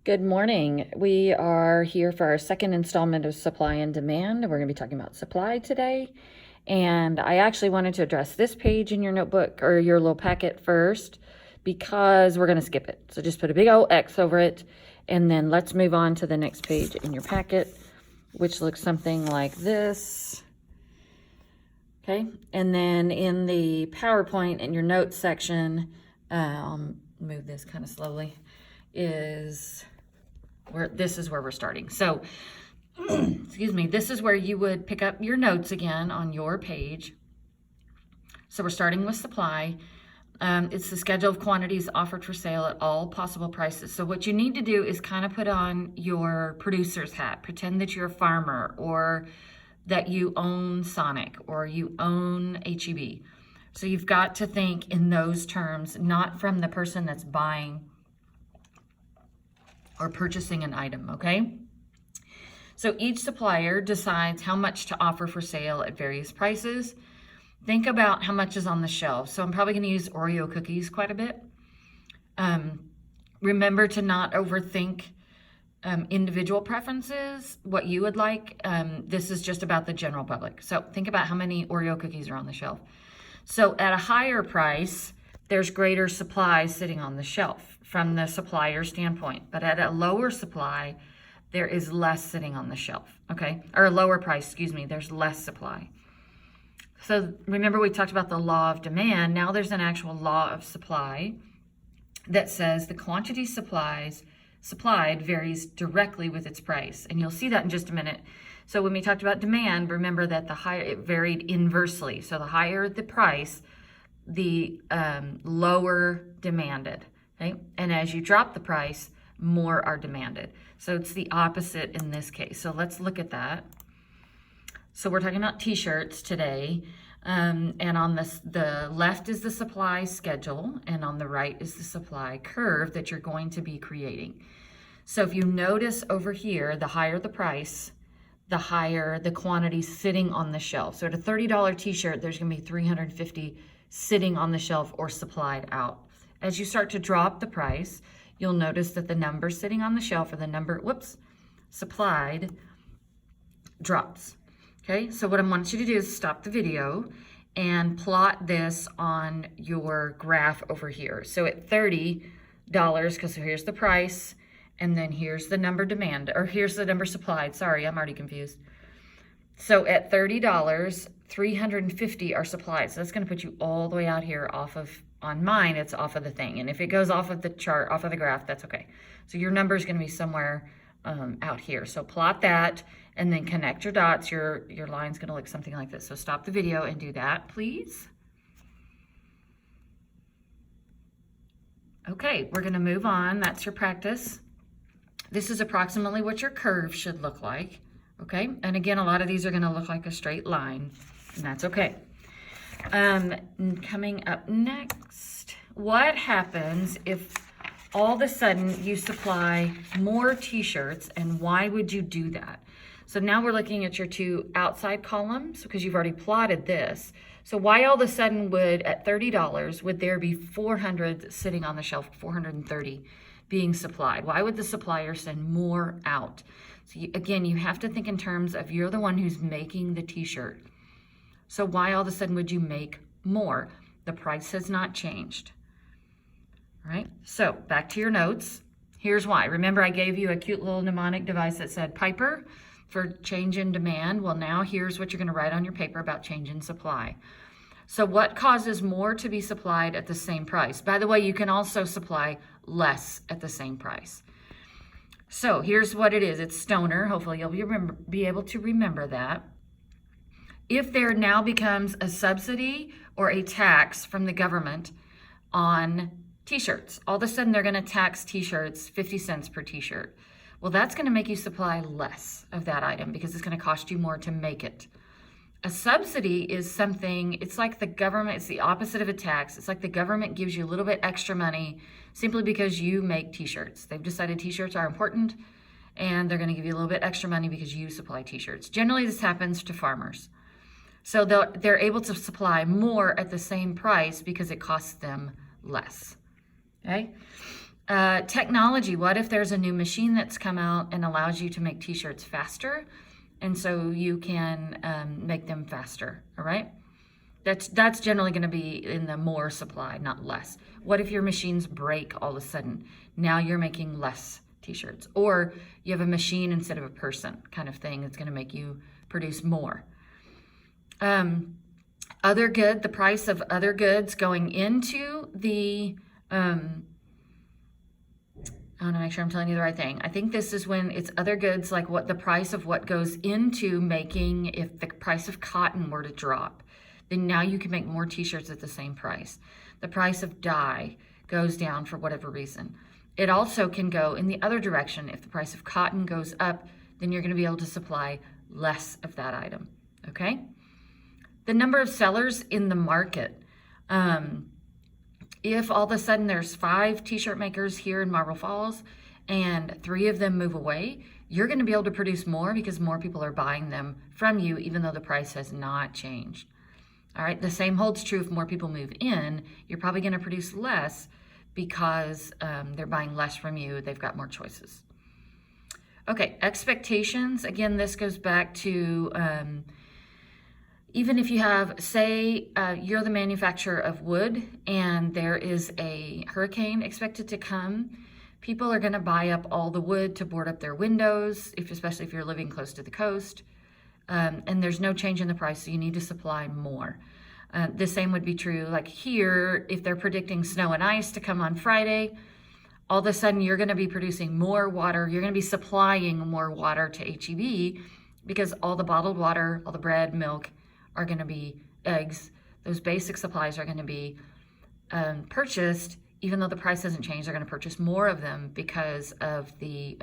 Good morning. We are here for our second installment of Supply and Demand. We're going to be talking about supply today. And I actually wanted to address this page in your notebook or your little packet first because we're going to skip it. So just put a big old X over it. And then let's move on to the next page in your packet, which looks something like this. Okay. And then in the PowerPoint in your notes section, I'll move this kind of slowly, is this is where we're starting. So, excuse me, this is where you would pick up your notes again on your page. So we're starting with supply. It's the schedule of quantities offered for sale at all possible prices. So what you need to do is kind of put on your producer's hat, pretend that you're a farmer or that you own Sonic or you own HEB. So you've got to think in those terms, not from the person that's buying or purchasing an item, okay? So each supplier decides how much to offer for sale at various prices. Think about how much is on the shelf. So I'm probably going to use Oreo cookies quite a bit. Remember to not overthink individual preferences, what you would like. This is just about the general public. So think about how many Oreo cookies are on the shelf. So at a higher price, there's greater supply sitting on the shelf from the supplier standpoint. But at a lower supply, there is less sitting on the shelf, okay? Or a lower price, excuse me, there's less supply. So remember we talked about the law of demand. Now there's an actual law of supply that says the quantity supplied varies directly with its price. And you'll see that in just a minute. So when we talked about demand, remember that it varied inversely. So the higher the price, the lower demanded, okay? And as you drop the price, more are demanded. So it's the opposite in this case. So let's look at that. So we're talking about t-shirts today. And on the left is the supply schedule, and on the right is the supply curve that you're going to be creating. So if you notice over here, the higher the price, the higher the quantity sitting on the shelf. So at a $30 t-shirt, there's gonna be 350 sitting on the shelf or supplied out. As you start to drop the price, you'll notice that the number sitting on the shelf or the number, supplied drops. Okay, so what I want you to do is stop the video and plot this on your graph over here. So at $30, because here's the price, and then here's the number demand, or here's the number supplied. Sorry, I'm already confused. So at $30, 350 are supplied. So that's going to put you all the way out here on mine, it's off of the thing. And if it goes off of the chart, off of the graph, that's okay. So your number is going to be somewhere out here. So plot that and then connect your dots. Your line's going to look something like this. So stop the video and do that, please. Okay, we're going to move on. That's your practice. This is approximately what your curve should look like. Okay, and again, a lot of these are going to look like a straight line, and that's okay. Coming up next, what happens if all of a sudden you supply more t-shirts, and why would you do that? So now we're looking at your two outside columns because you've already plotted this. So why all of a sudden at $30 would there be 400 sitting on the shelf, 430 being supplied? Why would the supplier send more out? So again, you have to think in terms of you're the one who's making the t-shirt. So why all of a sudden would you make more? The price has not changed. All right, so back to your notes. Here's why. Remember I gave you a cute little mnemonic device that said Piper for change in demand. Well, now here's what you're going to write on your paper about change in supply. So what causes more to be supplied at the same price? By the way, you can also supply less at the same price. So here's what it is. It's Stoner. Hopefully you'll be able to remember that. If there now becomes a subsidy or a tax from the government on t-shirts, all of a sudden they're going to tax t-shirts 50 cents per t-shirt. Well, that's going to make you supply less of that item because it's going to cost you more to make it. A subsidy is something, it's like the government, it's the opposite of a tax. It's like the government gives you a little bit extra money simply because you make t-shirts. They've decided t-shirts are important and they're going to give you a little bit extra money because you supply t-shirts. Generally, this happens to farmers. So they're able to supply more at the same price because it costs them less. Okay? Technology. What if there's a new machine that's come out and allows you to make t-shirts faster? And so you can make them faster, all right? That's generally going to be in the more supply, not less. What if your machines break all of a sudden? Now you're making less t-shirts. Or you have a machine instead of a person kind of thing. It's going to make you produce more. Other good, the price of other goods going into the... I want to make sure I'm telling you the right thing. I think this is when it's other goods, like what the price of what goes into making, if the price of cotton were to drop, then now you can make more t-shirts at the same price. The price of dye goes down for whatever reason. It also can go in the other direction. If the price of cotton goes up, then you're going to be able to supply less of that item, okay? The number of sellers in the market. If all of a sudden there's 5 t-shirt makers here in Marble Falls and 3 of them move away, you're going to be able to produce more because more people are buying them from you, even though the price has not changed. All right, the same holds true if more people move in. You're probably going to produce less because they're buying less from you. They've got more choices. Okay, expectations. Again, this goes back to... even if you have, say, you're the manufacturer of wood and there is a hurricane expected to come, people are going to buy up all the wood to board up their windows, especially if you're living close to the coast. And there's no change in the price, so you need to supply more. The same would be true like here, if they're predicting snow and ice to come on Friday, all of a sudden you're going to be producing more water. You're going to be supplying more water to H-E-B because all the bottled water, all the bread, milk, are going to be eggs. Those basic supplies are going to be purchased, even though the price hasn't changed. They're going to purchase more of them because of the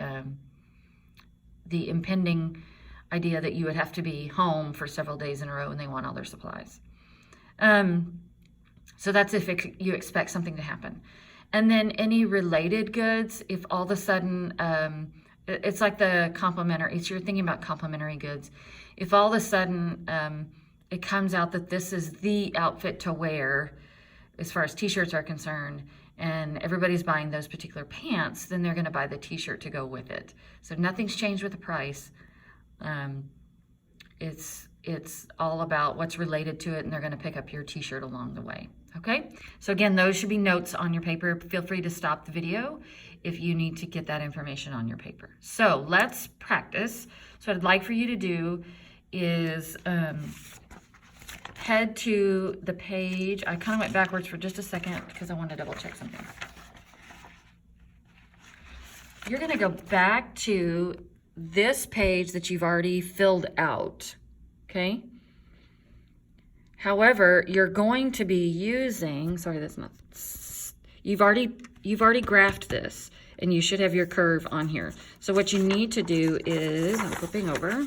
impending idea that you would have to be home for several days in a row and they want all their supplies. So that's if you expect something to happen. And then any related goods, if all of a sudden, it's like the complementary, if you're thinking about complementary goods, if all of a sudden, it comes out that this is the outfit to wear as far as t-shirts are concerned, and everybody's buying those particular pants, then they're going to buy the t-shirt to go with it. So nothing's changed with the price. It's all about what's related to it, and they're going to pick up your t-shirt along the way. Okay? So again, those should be notes on your paper. Feel free to stop the video if you need to get that information on your paper. So let's practice. So what I'd like for you to do is... head to the page. I kind of went backwards for just a second because I want to double check something. You're going to go back to this page that you've already filled out, okay? However, you're going to be using, sorry, that's not, you've already graphed this and you should have your curve on here. So what you need to do is, I'm flipping over,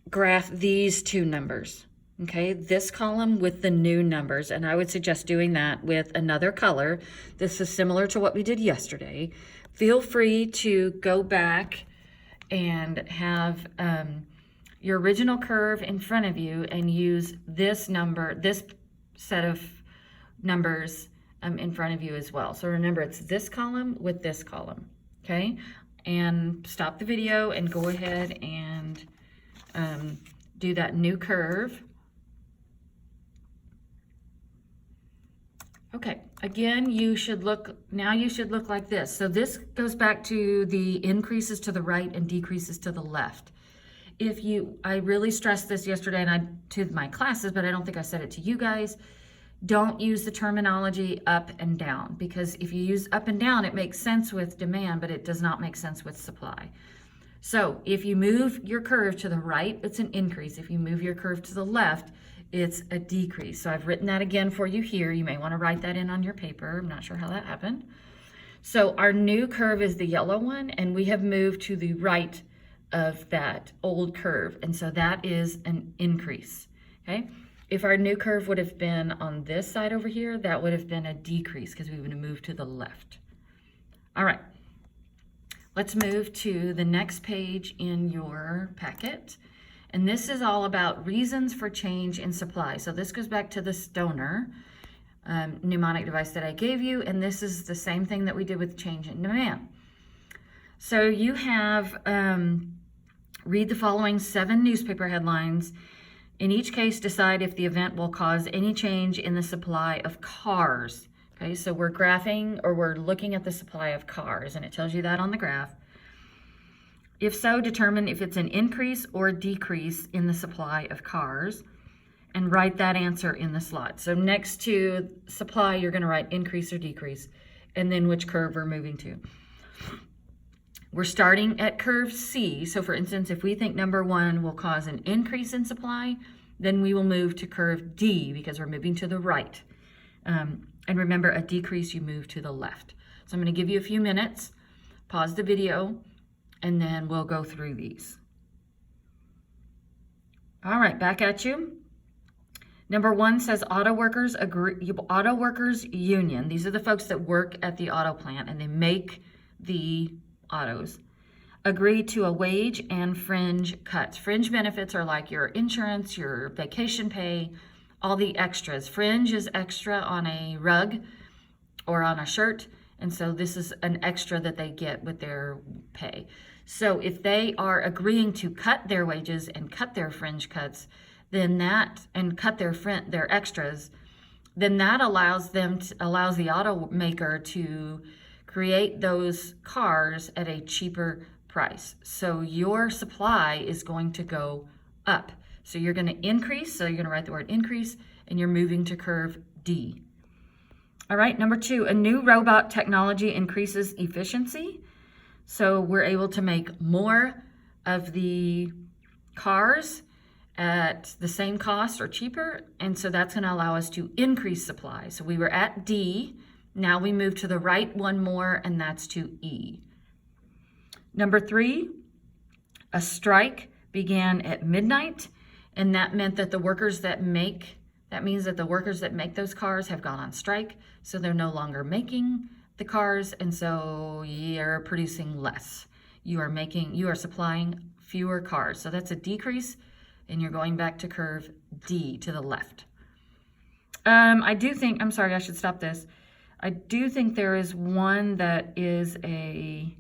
graph these 2 numbers. Okay, this column with the new numbers, and I would suggest doing that with another color. This is similar to what we did yesterday. Feel free to go back and have your original curve in front of you and use this number, this set of numbers in front of you as well. So remember, it's this column with this column, okay? And stop the video and go ahead and do that new curve. Okay, again, you should look like this. So this goes back to the increases to the right and decreases to the left. I really stressed this yesterday and to my classes, but I don't think I said it to you guys. Don't use the terminology up and down, because if you use up and down, it makes sense with demand, but it does not make sense with supply. So if you move your curve to the right, it's an increase. If you move your curve to the left, it's a decrease. So I've written that again for you here. You may want to write that in on your paper. I'm not sure how that happened. So our new curve is the yellow one, and we have moved to the right of that old curve. And so that is an increase, okay? If our new curve would have been on this side over here, that would have been a decrease because we would have moved to the left. All right, let's move to the next page in your packet. And this is all about reasons for change in supply. So this goes back to the Stoner. mnemonic device that I gave you, and this is the same thing that we did with change in demand. So you have, read the following 7 newspaper headlines. In each case, decide if the event will cause any change in the supply of cars. Okay, so we're graphing, or we're looking at the supply of cars, and it tells you that on the graph. If so, determine if it's an increase or decrease in the supply of cars, and write that answer in the slot. So next to supply, you're going to write increase or decrease, and then which curve we're moving to. We're starting at curve C. So for instance, if we think number 1 will cause an increase in supply, then we will move to curve D because we're moving to the right. And remember, a decrease, you move to the left. So I'm going to give you a few minutes, pause the video, and then we'll go through these. All right, back at you. Number 1 says auto workers union. These are the folks that work at the auto plant and they make the autos. Agree to a wage and fringe cuts. Fringe benefits are like your insurance, your vacation pay, all the extras. Fringe is extra on a rug or on a shirt, and so this is an extra that they get with their pay. So if they are agreeing to cut their wages and cut their fringe cuts, then that, and cut their extras, then that allows the automaker to create those cars at a cheaper price. So your supply is going to go up. So you're going to increase, so you're going to write the word increase, and you're moving to curve D. All right, number 2, a new robot technology increases efficiency. So we're able to make more of the cars at the same cost or cheaper, and so that's going to allow us to increase supply. So we were at D, now we move to the right one more, and that's to E. Number 3, a strike began at midnight, and that meant that the workers that make those cars have gone on strike, so they're no longer making the cars, and so you're producing less. You are supplying fewer cars, so that's a decrease, and you're going back to curve D to the left. I'm sorry, I should stop this. I do think there is one that is a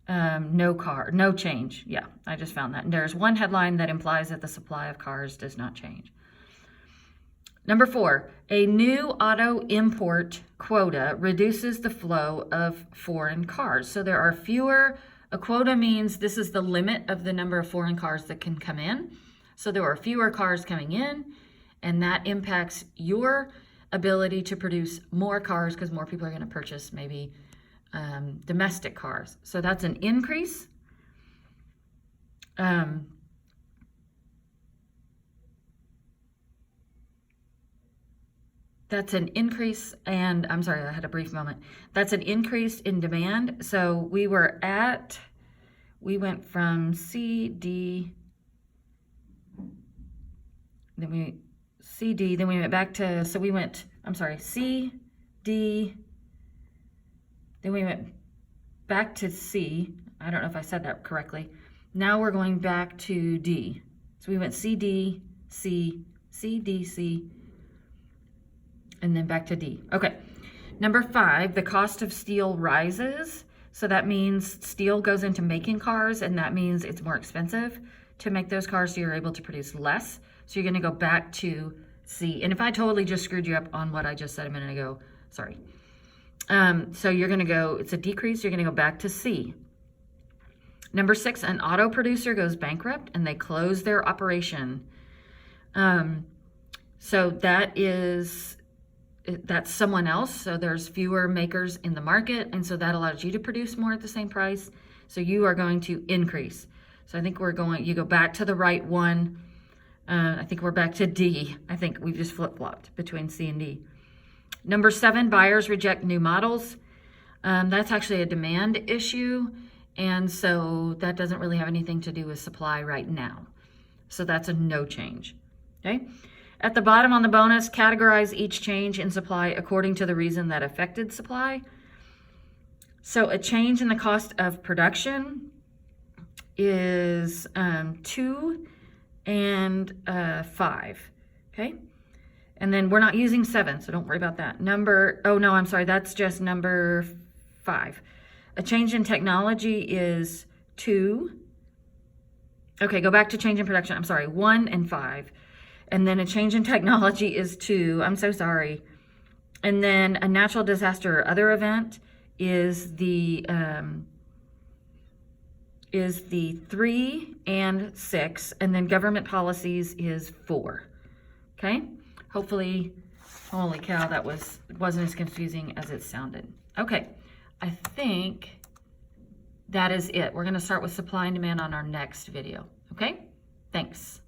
no change. Yeah, I just found that. And there's one headline that implies that the supply of cars does not change. Number 4, a new auto import quota reduces the flow of foreign cars. So there are fewer. A quota means this is the limit of the number of foreign cars that can come in. So there are fewer cars coming in, and that impacts your ability to produce more cars because more people are going to purchase maybe domestic cars. So that's an increase. That's an increase, and I'm sorry, I had a brief moment. That's an increase in demand. So we went from C, D, then we went back to, so we went, C, D, then we went back to C. I don't know if I said that correctly. Now we're going back to D. So we went C, D, C, C, D, C, and then back to D. Okay. Number 5, the cost of steel rises. So that means steel goes into making cars, and that means it's more expensive to make those cars, so you're able to produce less. So you're going to go back to C. And if I totally just screwed you up on what I just said a minute ago, sorry. So you're going to go, it's a decrease, you're going to go back to C. Number 6, an auto producer goes bankrupt and they close their operation. So that's someone else. So there's fewer makers in the market, and so that allows you to produce more at the same price. So you are going to increase. So I think you go back to the right one. I think we're back to D. I think we've just flip-flopped between C and D. Number 7, buyers reject new models. That's actually a demand issue, and so that doesn't really have anything to do with supply right now. So that's a no change. Okay. At the bottom on the bonus, categorize each change in supply according to the reason that affected supply. So a change in the cost of production is 2 and 5. Okay. And then we're not using 7, so don't worry about that. Oh no, I'm sorry, that's just number 5. A change in technology is 2. Okay, go back to change in production. I'm sorry, 1 and 5. And then a change in technology is 2. I'm so sorry. And then a natural disaster or other event is the 3 and 6. And then government policies is 4. Okay? Hopefully, holy cow, that wasn't as confusing as it sounded. Okay, I think that is it. We're going to start with supply and demand on our next video. Okay? Thanks.